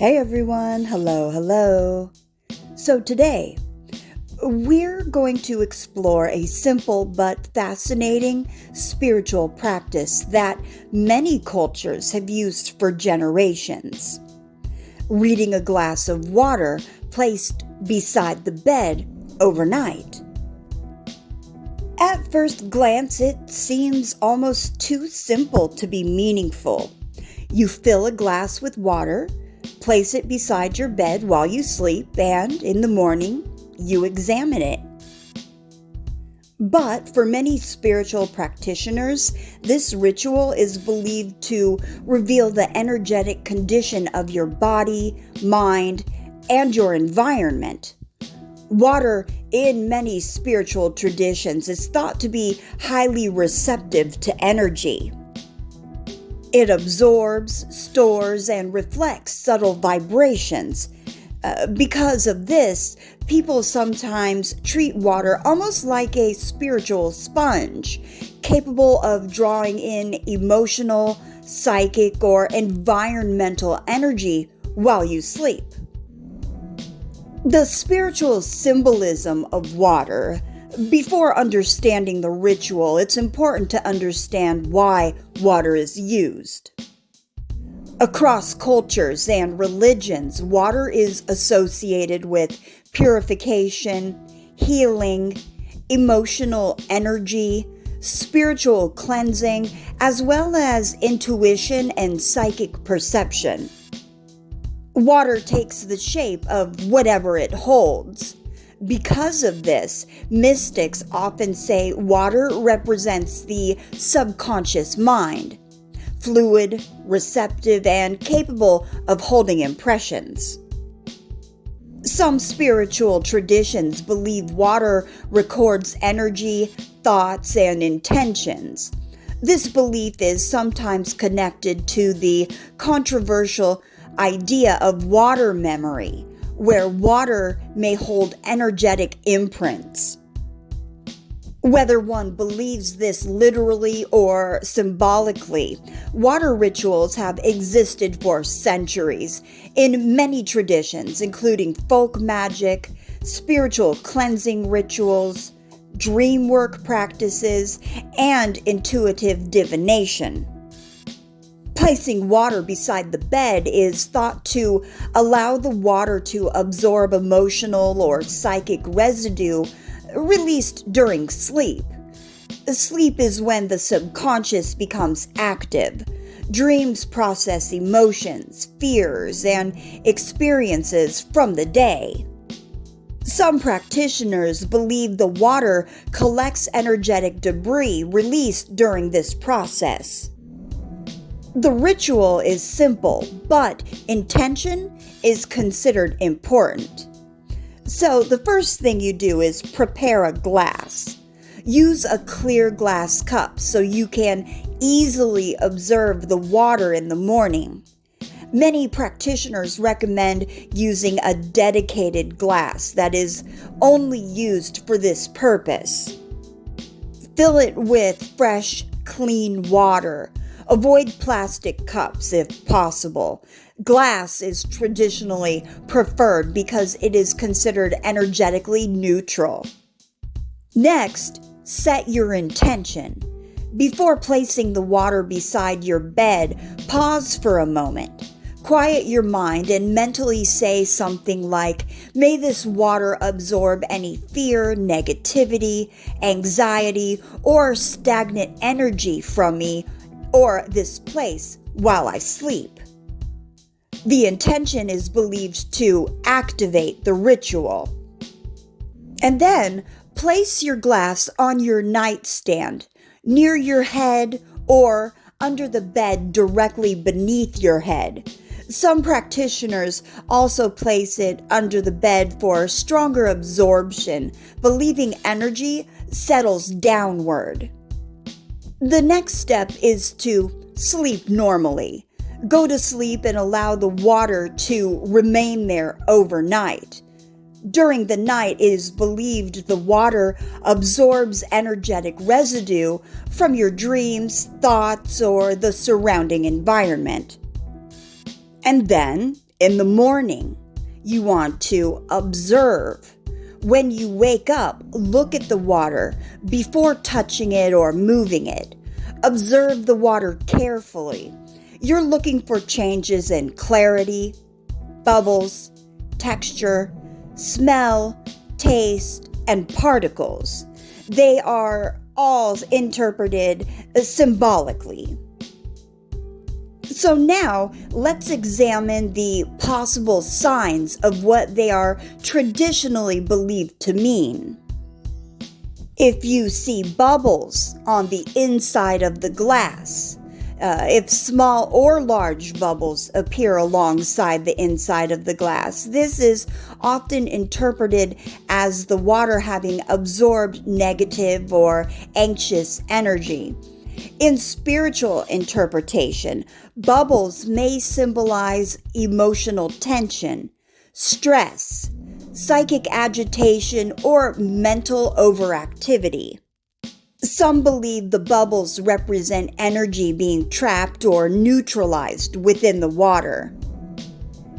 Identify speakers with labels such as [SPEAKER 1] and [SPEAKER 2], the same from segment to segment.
[SPEAKER 1] Hey everyone, hello. So today, we're going to explore a simple but fascinating spiritual practice that many cultures have used for generations. Reading a glass of water placed beside the bed overnight. At first glance, it seems almost too simple to be meaningful. You fill a glass with water, place it beside your bed while you sleep, and in the morning, you examine it. But for many spiritual practitioners, this ritual is believed to reveal the energetic condition of your body, mind, and your environment. Water, in many spiritual traditions, is thought to be highly receptive to energy. It absorbs, stores, and reflects subtle vibrations. Because of this, people sometimes treat water almost like a spiritual sponge, capable of drawing in emotional, psychic, or environmental energy while you sleep. The spiritual symbolism of water. Before understanding the ritual, it's important to understand why water is used. Across cultures and religions, water is associated with purification, healing, emotional energy, spiritual cleansing, as well as intuition and psychic perception. Water takes the shape of whatever it holds. Because of this, mystics often say water represents the subconscious mind, fluid, receptive, and capable of holding impressions. Some spiritual traditions believe water records energy, thoughts, and intentions. This belief is sometimes connected to the controversial idea of water memory, where water may hold energetic imprints. Whether one believes this literally or symbolically, water rituals have existed for centuries in many traditions, including folk magic, spiritual cleansing rituals, dream work practices, and intuitive divination. Placing water beside the bed is thought to allow the water to absorb emotional or psychic residue released during sleep. Sleep is when the subconscious becomes active. Dreams process emotions, fears, and experiences from the day. Some practitioners believe the water collects energetic debris released during this process. The ritual is simple, but intention is considered important. So the first thing you do is prepare a glass. Use a clear glass cup so you can easily observe the water in the morning. Many practitioners recommend using a dedicated glass that is only used for this purpose. Fill it with fresh, clean water. Avoid plastic cups if possible. Glass is traditionally preferred because it is considered energetically neutral. Next, set your intention. Before placing the water beside your bed, pause for a moment. Quiet your mind and mentally say something like, "May this water absorb any fear, negativity, anxiety, or stagnant energy from me or this place while I sleep." The intention is believed to activate the ritual. And then place your glass on your nightstand, near your head, or under the bed directly beneath your head. Some practitioners also place it under the bed for stronger absorption, believing energy settles downward. The next step is to sleep normally. Go to sleep and allow the water to remain there overnight. During the night, it is believed the water absorbs energetic residue from your dreams, thoughts, or the surrounding environment. And then, In the morning, you want to observe. When you wake up, look at the water before touching it or moving it. Observe the water carefully. You're looking for changes in clarity, bubbles, texture, smell, taste, and particles. They are all interpreted symbolically. So now, let's examine the possible signs of what they are traditionally believed to mean. If you see bubbles on the inside of the glass, if small or large bubbles appear alongside the inside of the glass, this is often interpreted as the water having absorbed negative or anxious energy. In spiritual interpretation, bubbles may symbolize emotional tension, stress, psychic agitation, or mental overactivity. Some believe the bubbles represent energy being trapped or neutralized within the water.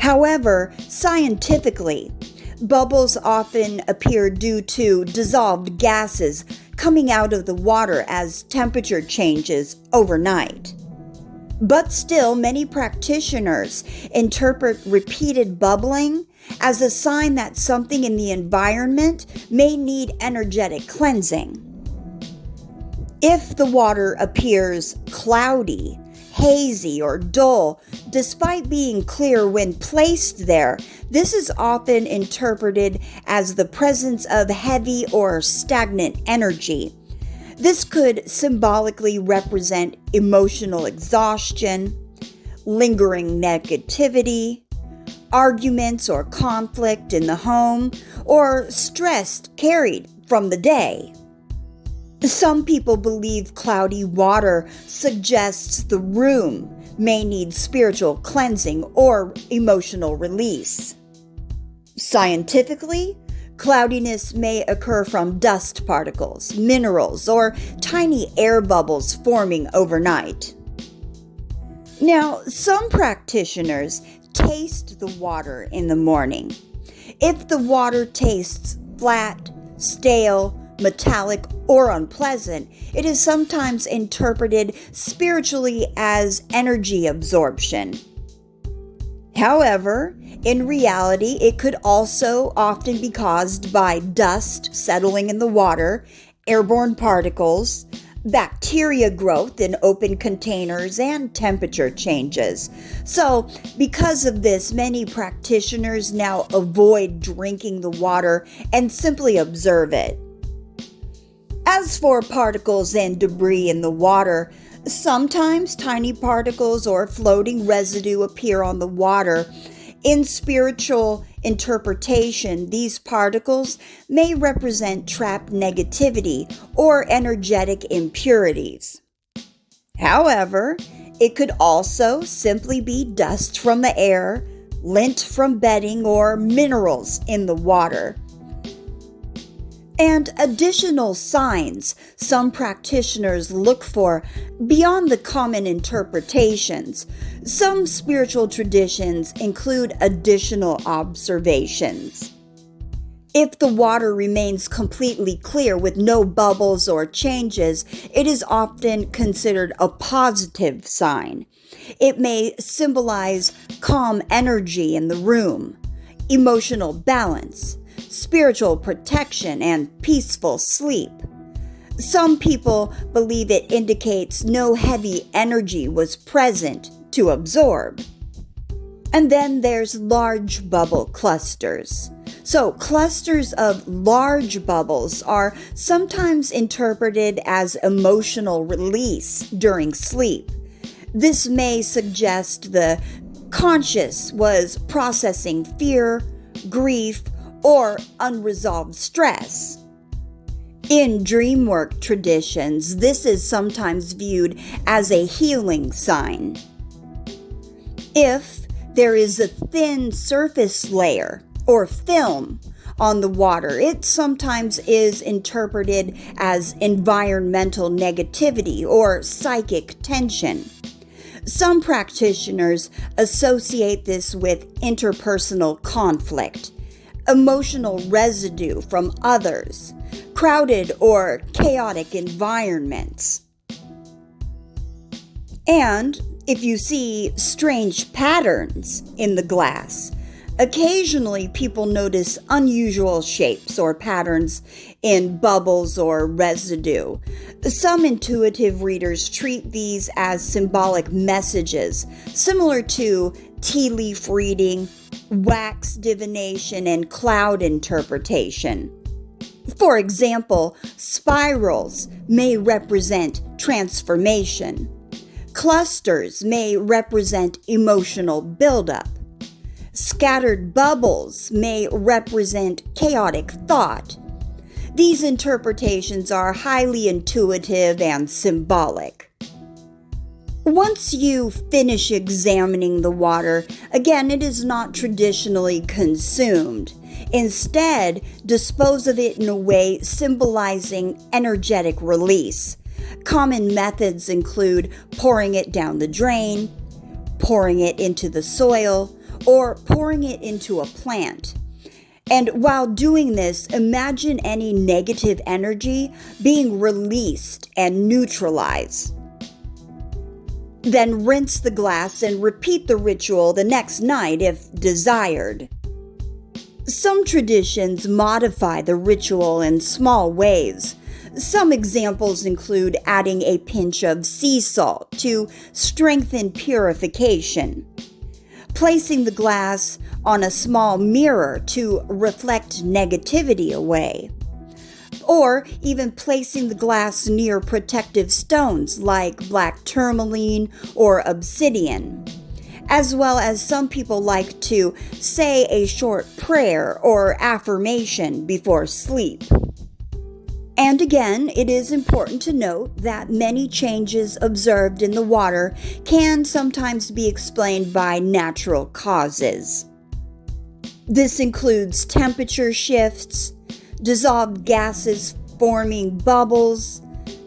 [SPEAKER 1] However, scientifically, bubbles often appear due to dissolved gases coming out of the water as temperature changes overnight. But still, many practitioners interpret repeated bubbling as a sign that something in the environment may need energetic cleansing. If the water appears cloudy, hazy, or dull, despite being clear when placed there, this is often interpreted as the presence of heavy or stagnant energy. This could symbolically represent emotional exhaustion, lingering negativity, arguments or conflict in the home, or stress carried from the day. Some people believe cloudy water suggests the room may need spiritual cleansing or emotional release. Scientifically, cloudiness may occur from dust particles, minerals, or tiny air bubbles forming overnight. Now, some practitioners taste the water in the morning. If the water tastes flat, stale, metallic, or unpleasant, it is sometimes interpreted spiritually as energy absorption. However, in reality, it could also often be caused by dust settling in the water, airborne particles, bacteria growth in open containers, and temperature changes. So, because of this, many practitioners now avoid drinking the water and simply observe it. As for particles and debris in the water, sometimes tiny particles or floating residue appear on the water. In spiritual interpretation, these particles may represent trapped negativity or energetic impurities. However, it could also simply be dust from the air, lint from bedding, or minerals in the water. And additional signs some practitioners look for beyond the common interpretations. Some spiritual traditions include additional observations. If the water remains completely clear with no bubbles or changes, it is often considered a positive sign. It may symbolize calm energy in the room, emotional balance, spiritual protection, and peaceful sleep. Some people believe it indicates no heavy energy was present to absorb. And then there's large bubble clusters. So clusters of large bubbles are sometimes interpreted as emotional release during sleep. This may suggest the conscious was processing fear, grief, or unresolved stress. In dream work traditions, this is sometimes viewed as a healing sign. If there is a thin surface layer or film on the water, it sometimes is interpreted as environmental negativity or psychic tension. Some practitioners associate this with interpersonal conflict, emotional residue from others, crowded or chaotic environments. And if you see strange patterns in the glass, occasionally people notice unusual shapes or patterns in bubbles or residue. Some intuitive readers treat these as symbolic messages, similar to tea leaf reading, wax divination, and cloud interpretation. For example, spirals may represent transformation. Clusters may represent emotional buildup. Scattered bubbles may represent chaotic thought. These interpretations are highly intuitive and symbolic. Once you finish examining the water, again, it is not traditionally consumed. Instead, dispose of it in a way symbolizing energetic release. Common methods include pouring it down the drain, pouring it into the soil, or pouring it into a plant. And while doing this, imagine any negative energy being released and neutralized. Then rinse the glass and repeat the ritual the next night if desired. Some traditions modify the ritual in small ways. Some examples include adding a pinch of sea salt to strengthen purification, placing the glass on a small mirror to reflect negativity away, or even placing the glass near protective stones like black tourmaline or obsidian. As well as some people like to say a short prayer or affirmation before sleep. And again, it is important to note that many changes observed in the water can sometimes be explained by natural causes. This includes temperature shifts, dissolved gases forming bubbles,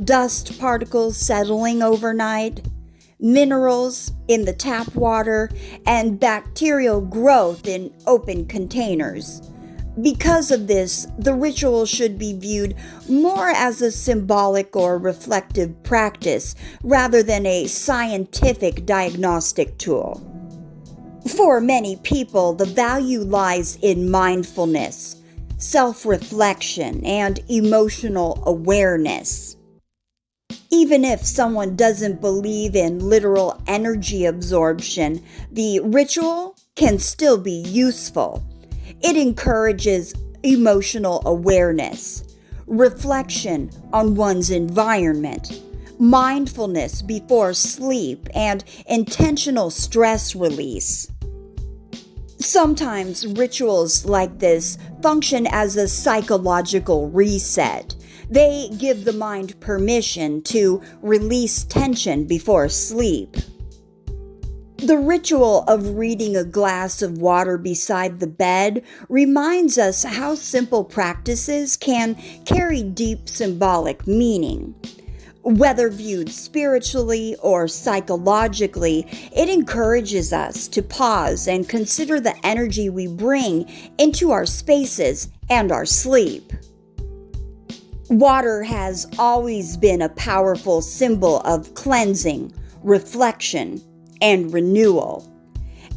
[SPEAKER 1] dust particles settling overnight, minerals in the tap water, and bacterial growth in open containers. Because of this, the ritual should be viewed more as a symbolic or reflective practice rather than a scientific diagnostic tool. For many people, the value lies in mindfulness, self-reflection, and emotional awareness. Even if someone doesn't believe in literal energy absorption, the ritual can still be useful. It encourages emotional awareness, reflection on one's environment, mindfulness before sleep, and intentional stress release. Sometimes rituals like this function as a psychological reset. They give the mind permission to release tension before sleep. The ritual of reading a glass of water beside the bed reminds us how simple practices can carry deep symbolic meaning. Whether viewed spiritually or psychologically, it encourages us to pause and consider the energy we bring into our spaces and our sleep. Water has always been a powerful symbol of cleansing, reflection, and renewal.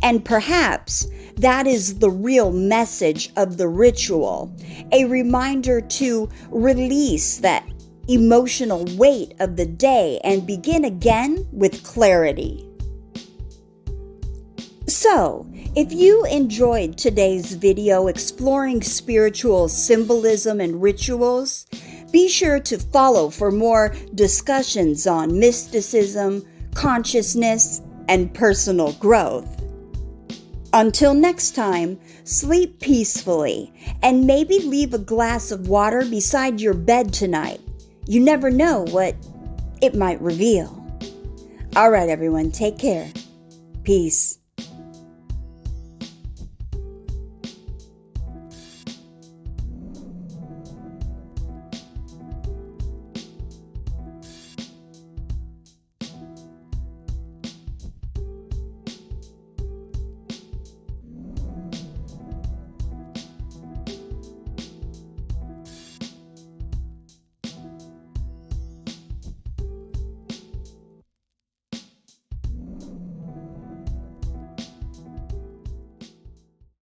[SPEAKER 1] And perhaps that is the real message of the ritual, a reminder to release that emotional weight of the day and begin again with clarity. So, if you enjoyed today's video exploring spiritual symbolism and rituals, be sure to follow for more discussions on mysticism, consciousness, and personal growth. Until next time, sleep peacefully and maybe leave a glass of water beside your bed tonight. You never know what it might reveal. All right, everyone, take care. Peace.